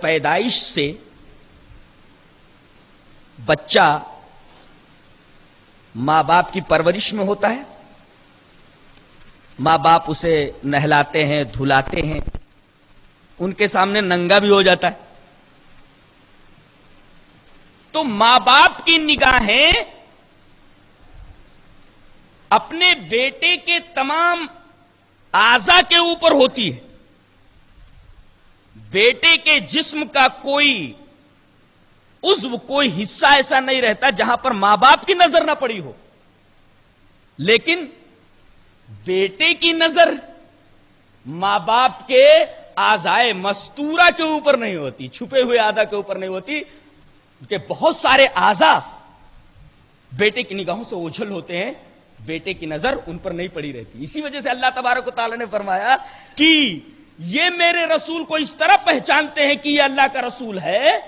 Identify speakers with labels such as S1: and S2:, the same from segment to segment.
S1: پیدائش سے بچہ ماں باپ کی پرورش میں ہوتا ہے. ماں باپ اسے نہلاتے ہیں، دھلاتے ہیں، ان کے سامنے ننگا بھی ہو جاتا ہے. تو ماں باپ کی نگاہیں اپنے بیٹے کے تمام اعضاء کے اوپر ہوتی ہے. بیٹے کے جسم کا کوئی عضو، کوئی حصہ ایسا نہیں رہتا جہاں پر ماں باپ کی نظر نہ پڑی ہو. لیکن بیٹے کی نظر ماں باپ کے اعضائے مستورہ کے اوپر نہیں ہوتی، چھپے ہوئے اعضاء کے اوپر نہیں ہوتی، کہ بہت سارے اعضاء بیٹے کی نگاہوں سے اوجھل ہوتے ہیں، بیٹے کی نظر ان پر نہیں پڑی رہتی. اسی وجہ سے اللہ تبارک و تعالی نے فرمایا کہ یہ میرے رسول کو اس طرح پہچانتے ہیں کہ یہ اللہ کا رسول ہے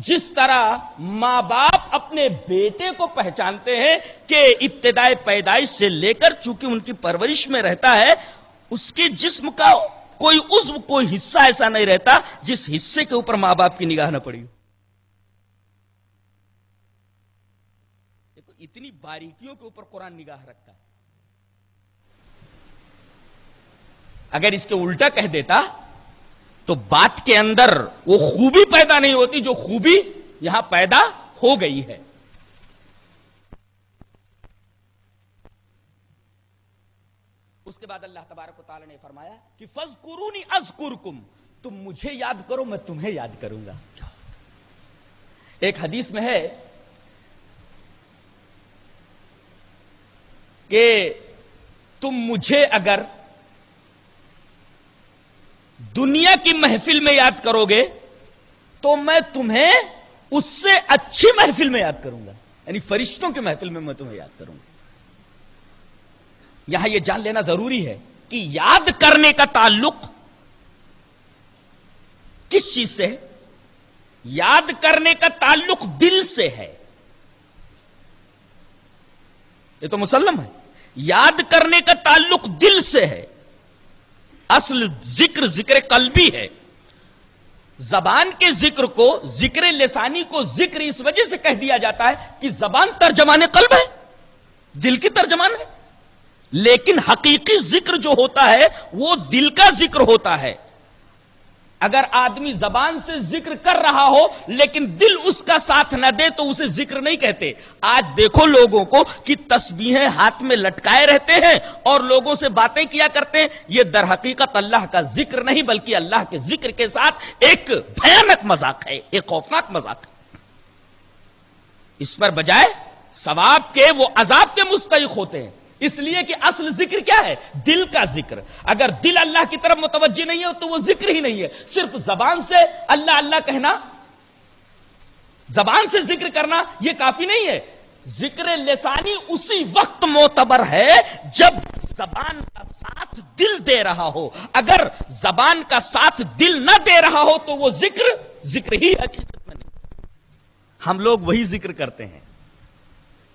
S1: جس طرح ماں باپ اپنے بیٹے کو پہچانتے ہیں کہ ابتدائے پیدائش سے لے کر چونکہ ان کی پرورش میں رہتا ہے، اس کے جسم کا کوئی عضو، کوئی حصہ ایسا نہیں رہتا جس حصے کے اوپر ماں باپ کی نگاہ نہ پڑی ہو. اتنی باریکیوں کے اوپر قرآن نگاہ رکھتا ہے. اگر اس کے الٹا کہہ دیتا تو بات کے اندر وہ خوبی پیدا نہیں ہوتی جو خوبی یہاں پیدا ہو گئی ہے. اس کے بعد اللہ تبارک و تعالی نے فرمایا کہ فَاذْكُرُونِ أَذْكُرْكُمْ، تم مجھے یاد کرو میں تمہیں یاد کروں گا. ایک حدیث میں ہے کہ تم مجھے اگر دنیا کی محفل میں یاد کرو گے تو میں تمہیں اس سے اچھی محفل میں یاد کروں گا، یعنی فرشتوں کی محفل میں تمہیں یاد کروں گا. یہاں یہ جان لینا ضروری ہے کہ یاد کرنے کا تعلق کس چیز سے ہے؟ یاد کرنے کا تعلق دل سے ہے. یہ تو مسلم ہے. یاد کرنے کا تعلق دل سے ہے. اصل ذکر قلبی ہے. زبان کے ذکر کو، ذکر لسانی کو ذکر اس وجہ سے کہہ دیا جاتا ہے کہ زبان ترجمان قلب ہے، دل کی ترجمان ہے. لیکن حقیقی ذکر جو ہوتا ہے وہ دل کا ذکر ہوتا ہے. اگر آدمی زبان سے ذکر کر رہا ہو لیکن دل اس کا ساتھ نہ دے تو اسے ذکر نہیں کہتے. آج دیکھو لوگوں کو کہ تسبیحیں ہاتھ میں لٹکائے رہتے ہیں اور لوگوں سے باتیں کیا کرتے ہیں. یہ در حقیقت اللہ کا ذکر نہیں بلکہ اللہ کے ذکر کے ساتھ ایک بھیانک مذاق ہے، ایک خوفناک مذاق ہے. اس پر بجائے ثواب کے وہ عذاب کے مستحق ہوتے ہیں، اس لیے کہ اصل ذکر کیا ہے؟ دل کا ذکر. اگر دل اللہ کی طرف متوجہ نہیں ہے تو وہ ذکر ہی نہیں ہے. صرف زبان سے اللہ اللہ کہنا، زبان سے ذکر کرنا یہ کافی نہیں ہے. ذکر لسانی اسی وقت معتبر ہے جب زبان کا ساتھ دل دے رہا ہو. اگر زبان کا ساتھ دل نہ دے رہا ہو تو وہ ذکر ہی حقیقت میں نہیں. ہم لوگ وہی ذکر کرتے ہیں،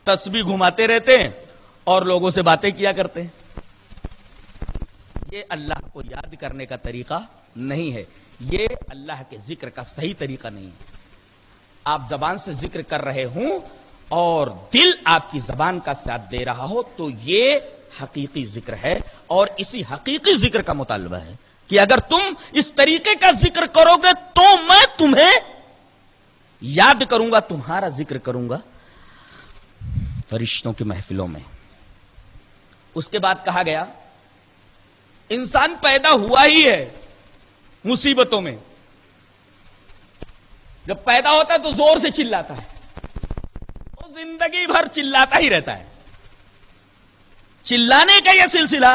S1: تسبیح گھماتے رہتے ہیں اور لوگوں سے باتیں کیا کرتے ہیں. یہ اللہ کو یاد کرنے کا طریقہ نہیں ہے، یہ اللہ کے ذکر کا صحیح طریقہ نہیں ہے. آپ زبان سے ذکر کر رہے ہوں اور دل آپ کی زبان کا ساتھ دے رہا ہو تو یہ حقیقی ذکر ہے. اور اسی حقیقی ذکر کا مطالبہ ہے کہ اگر تم اس طریقے کا ذکر کرو گے تو میں تمہیں یاد کروں گا، تمہارا ذکر کروں گا فرشتوں کی محفلوں میں. اس کے بعد کہا گیا انسان پیدا ہوا ہی ہے مصیبتوں میں. جب پیدا ہوتا ہے تو زور سے چلاتا ہے، وہ زندگی بھر چلاتا ہی رہتا ہے. چلانے کا یہ سلسلہ،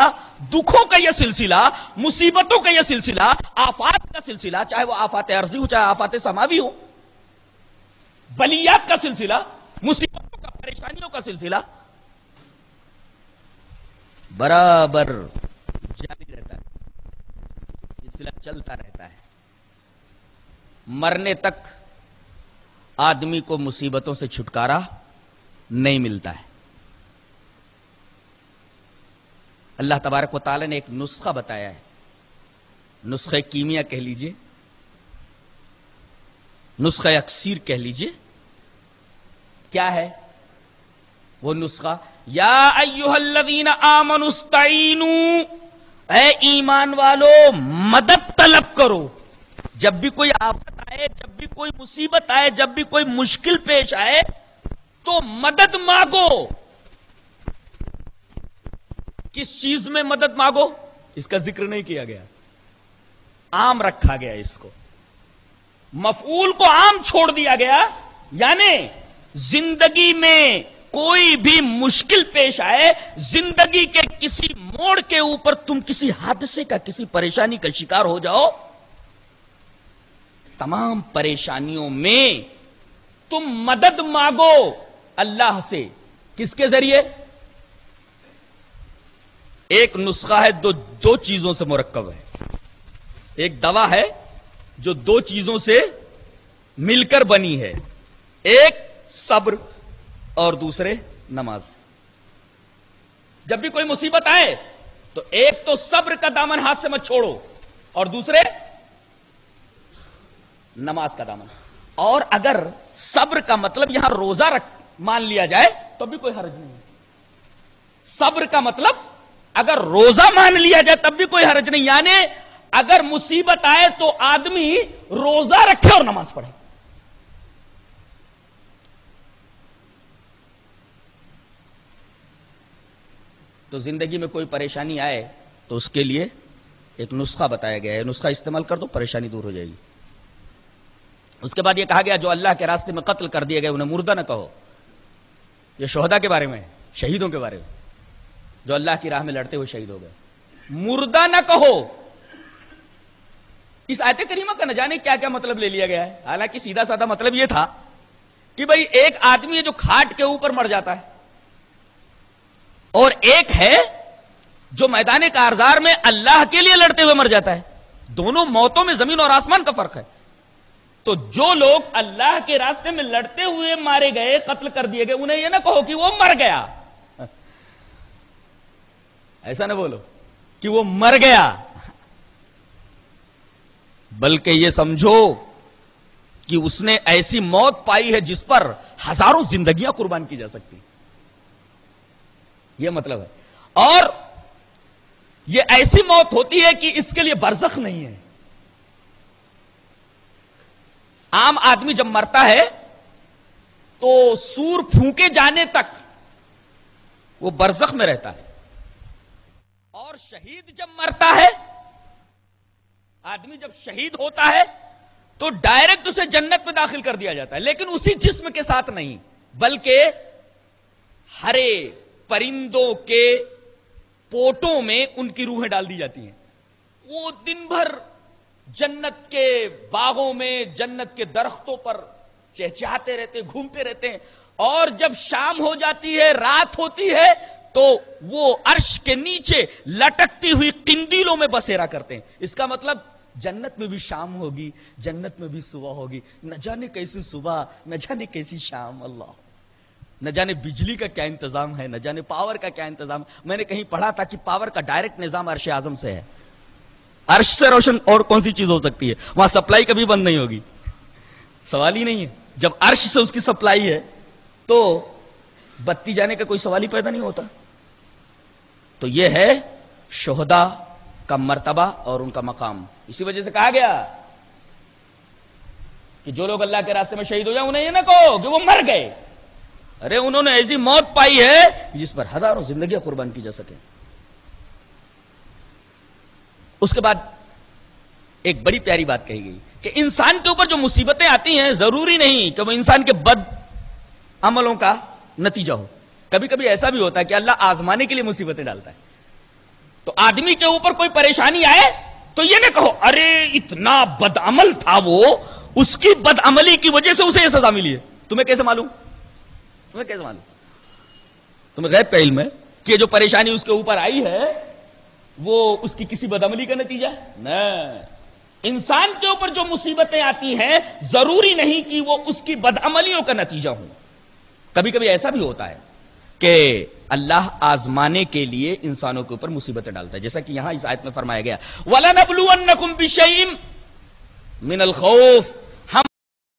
S1: دکھوں کا یہ سلسلہ، مصیبتوں کا یہ سلسلہ، آفات کا سلسلہ، چاہے وہ آفات عرضی ہو چاہے آفات سماوی ہو، بلیات کا سلسلہ، مصیبتوں کا، پریشانیوں کا سلسلہ برابر جاری رہتا ہے، سلسلہ چلتا رہتا ہے. مرنے تک آدمی کو مصیبتوں سے چھٹکارا نہیں ملتا ہے. اللہ تبارک و تعالی نے ایک نسخہ بتایا ہے، نسخہ کیمیا کہہ لیجئے. نسخہ اکسیر کہہ لیجئے. کیا ہے وہ نسخہ؟ یا ایھا الذین آمنوا استعینوا، اے ایمان والو مدد طلب کرو. جب بھی کوئی آفت آئے، جب بھی کوئی مصیبت آئے، جب بھی کوئی مشکل پیش آئے تو مدد مانگو. کس چیز میں مدد مانگو اس کا ذکر نہیں کیا گیا، عام رکھا گیا اس کو، مفعول کو عام چھوڑ دیا گیا. یعنی زندگی میں کوئی بھی مشکل پیش آئے، زندگی کے کسی موڑ کے اوپر تم کسی حادثے کا، کسی پریشانی کا شکار ہو جاؤ، تمام پریشانیوں میں تم مدد مانگو اللہ سے. کس کے ذریعے؟ ایک نسخہ ہے دو چیزوں سے مرکب ہے. ایک دوا ہے جو دو چیزوں سے مل کر بنی ہے، ایک صبر اور دوسرے نماز. جب بھی کوئی مصیبت آئے تو ایک تو صبر کا دامن ہاتھ سے مت چھوڑو اور دوسرے نماز کا دامن. اور اگر صبر کا مطلب یہاں روزہ مان لیا جائے تو بھی کوئی حرج نہیں. صبر کا مطلب اگر روزہ مان لیا جائے تب بھی کوئی حرج نہیں. یعنی اگر مصیبت آئے تو آدمی روزہ رکھے اور نماز پڑھے. تو زندگی میں کوئی پریشانی آئے تو اس کے لیے ایک نسخہ بتایا گیا ہے، نسخہ استعمال کر دو پریشانی دور ہو جائے گی. اس کے بعد یہ کہا گیا جو اللہ کے راستے میں قتل کر دیے گئے انہیں مردہ نہ کہو. یہ شہداء کے بارے میں، شہیدوں کے بارے میں، جو اللہ کی راہ میں لڑتے ہوئے شہید ہو گئے. مردہ نہ کہو. اس آیت کریمہ کا نہ جانے کیا کیا مطلب لے لیا گیا ہے. حالانکہ سیدھا سادہ مطلب یہ تھا کہ بھئی ایک آدمی ہے جو کھاٹ کے اوپر مر جاتا ہے، اور ایک ہے جو میدان کارزار میں اللہ کے لیے لڑتے ہوئے مر جاتا ہے. دونوں موتوں میں زمین اور آسمان کا فرق ہے. تو جو لوگ اللہ کے راستے میں لڑتے ہوئے مارے گئے، قتل کر دیے گئے، انہیں یہ نہ کہو کہ وہ مر گیا. ایسا نہ بولو کہ وہ مر گیا، بلکہ یہ سمجھو کہ اس نے ایسی موت پائی ہے جس پر ہزاروں زندگیاں قربان کی جا سکتی. یہ مطلب ہے. اور یہ ایسی موت ہوتی ہے کہ اس کے لیے برزخ نہیں ہے. عام آدمی جب مرتا ہے تو سور پھونکے جانے تک وہ برزخ میں رہتا ہے، اور شہید جب مرتا ہے، آدمی جب شہید ہوتا ہے تو ڈائریکٹ اسے جنت میں داخل کر دیا جاتا ہے، لیکن اسی جسم کے ساتھ نہیں، بلکہ ہرے پرندوں کے پوٹوں میں ان کی روحیں ڈال دی جاتی ہیں. وہ دن بھر جنت کے باغوں میں، جنت کے درختوں پر چہچہاتے رہتے، گھومتے رہتے ہیں، اور جب شام ہو جاتی ہے، رات ہوتی ہے، تو وہ عرش کے نیچے لٹکتی ہوئی قندیلوں میں بسیرا کرتے ہیں. اس کا مطلب جنت میں بھی شام ہوگی، جنت میں بھی صبح ہوگی. نہ جانے کیسی صبح، نہ جانے کیسی شام. اللہ، نہ جانے بجلی کا کیا انتظام ہے، نہ جانے پاور کا کیا انتظام. میں نے کہیں پڑھا تھا کہ پاور کا ڈائریکٹ نظام عرش اعظم سے ہے. عرش سے روشن اور کون سی چیز ہو سکتی ہے؟ وہاں سپلائی کبھی بند نہیں ہوگی. سوال ہی نہیں ہے. جب عرش سے اس کی سپلائی ہے تو بتی جانے کا کوئی سوال ہی پیدا نہیں ہوتا. تو یہ ہے شہداء کا مرتبہ اور ان کا مقام. اسی وجہ سے کہا گیا کہ جو لوگ اللہ کے راستے میں شہید ہو جائیں انہیں یہ نہ کہو کہ وہ مر گئے. ارے انہوں نے ایسی موت پائی ہے جس پر ہزاروں زندگیاں قربان کی جا سکیں. اس کے بعد ایک بڑی پیاری بات کہی گئی کہ انسان کے اوپر جو مصیبتیں آتی ہیں ضروری نہیں کہ وہ انسان کے بد عملوں کا نتیجہ ہو. کبھی کبھی ایسا بھی ہوتا ہے کہ اللہ آزمانے کے لیے مصیبتیں ڈالتا ہے. تو آدمی کے اوپر کوئی پریشانی آئے تو یہ نہ کہو ارے اتنا بد عمل تھا وہ، اس کی بد عملی کی وجہ سے اسے یہ سزا ملی ہے. تمہیں کیسے معلوم؟ تمہیں کیسے معلوم؟ تمہیں غیب کا علم ہے کہ جو پریشانی اس کے اوپر آئی ہے وہ اس کی کسی بدعملی کا نتیجہ ہے؟ نہیں. انسان کے اوپر جو مصیبتیں آتی ہیں ضروری نہیں کہ وہ اس کی بدعملیوں کا نتیجہ ہوں. کبھی کبھی ایسا بھی ہوتا ہے کہ اللہ آزمانے کے لیے انسانوں کے اوپر مصیبتیں ڈالتا ہے، جیسا کہ یہاں اس آیت میں فرمایا گیا وَلَنَبْلُوَنَّكُمْ بِشَيْءٍ مِّنَ الْخَوْفِ